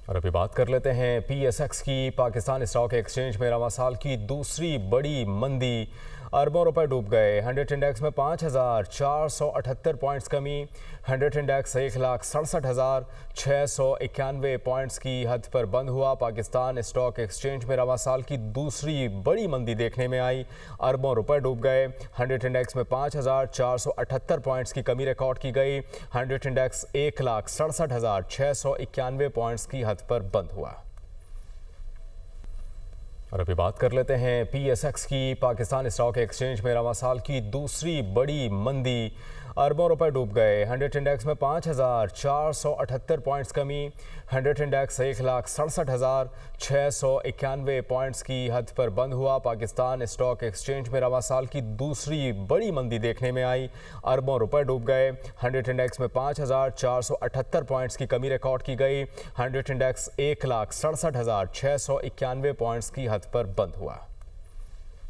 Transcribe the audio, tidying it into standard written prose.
और अभी बात कर लेते हैं PSX की। पाकिस्तान स्टॉक एक्सचेंज में रवां साल की दूसरी बड़ी मंदी, अरबों रुपए डूब गए। 100 इंडेक्स में 5,478 पॉइंट्स कमी। 100 इंडेक्स 1,67,691 पॉइंट्स की हद पर बंद हुआ। पाकिस्तान स्टॉक एक्सचेंज में रवां साल की दूसरी बड़ी मंदी देखने में आई। अरबों रुपए डूब गए। 100 इंडेक्स में 5,478 पॉइंट्स की कमी रिकॉर्ड की गई। 100 इंडेक्स 1,67,691 पॉइंट्स की हद पर बंद हुआ। और अभी बात कर लेते हैं PSX की। पाकिस्तान स्टॉक एक्सचेंज में रवां साल की दूसरी बड़ी मंदी, अरबों रुपए डूब गए। 100 इंडेक्स में 5,478 पॉइंट्स कमी। 100 इंडेक्स 1,67,691 पॉइंट्स की हद पर बंद हुआ। पाकिस्तान स्टॉक एक्सचेंज में रवां साल की दूसरी बड़ी मंदी देखने में आई। अरबों रुपए डूब गए। 100 इंडेक्स में 5,478 पॉइंट्स की कमी रिकॉर्ड की गई। 100 इंडेक्स 1,67,691 पॉइंट्स की हद पर बंद हुआ।